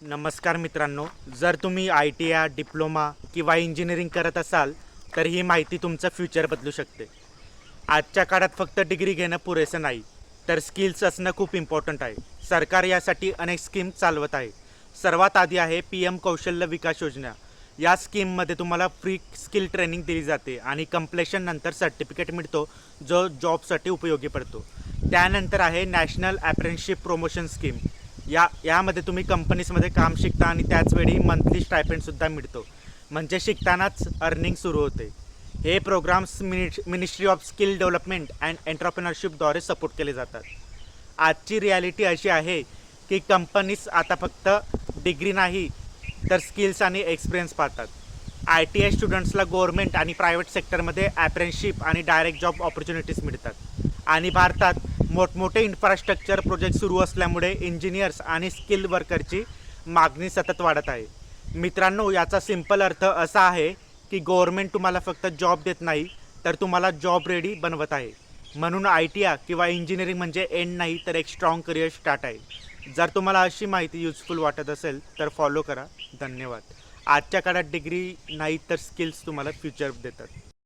नमस्कार मित्रांनो, जर तुम्ही ITI, डिप्लोमा किंवा इंजिनिअरिंग करत असाल तर ही माहिती तुमचं फ्युचर बदलू शकते. आजच्या काळात फक्त डिग्री घेणं पुरेसं नाही, तर स्किल्स असणं खूप इम्पॉर्टंट आहे. सरकार यासाठी अनेक स्कीम चालवत आहे. सर्वात आधी आहे PM कौशल्य विकास योजना. या स्कीममध्ये तुम्हाला फ्री स्किल ट्रेनिंग दिली जाते आणि कंप्लेशन नंतर सर्टिफिकेट मिळतो जो जॉबसाठी उपयोगी पडतो. त्यानंतर आहे नॅशनल अप्रेंटिसशिप प्रमोशन स्कीम. यामध्ये तुम्ही कंपनीजमध्ये काम शिकता आणि त्याचवेळी मंथली स्टायपेंडसुद्धा मिळतो, म्हणजे शिकतानाच अर्निंग सुरू होते. हे programs ministry of skill development and एंटरप्रेनरशिपद्वारे सपोर्ट केले जातात. आजची रियालिटी अशी आहे की कंपनीज आता फक्त डिग्री नाही तर स्किल्स आणि एक्सपिरियन्स पाहतात. ITI स्टुडंट्सला गव्हर्नमेंट आणि प्रायव्हेट सेक्टरमध्ये अप्रेंटिसशिप आणि डायरेक्ट जॉब ऑपॉर्च्युनिटीज मिळतात. आणि भारतात मोठमोठे इन्फ्रास्ट्रक्चर प्रोजेक्ट सुरू असल्यामुळे इंजिनियर्स आणि स्किल वर्करची मागणी सतत वाढत आहे. मित्रांनो, याचा सिंपल अर्थ असा आहे की गव्हर्नमेंट तुम्हाला फक्त जॉब देत नाही तर तुम्हाला जॉब रेडी बनवत आहे. म्हणून ITI किंवा इंजिनिअरिंग म्हणजे एंड नाही तर एक स्ट्रॉंग करिअर स्टार्ट आहे. जर तुम्हाला अशी माहिती युजफुल वाटत असेल तर फॉलो करा. धन्यवाद. आजच्या काळात डिग्री नाही तर स्किल्स तुम्हाला फ्युचर देतात.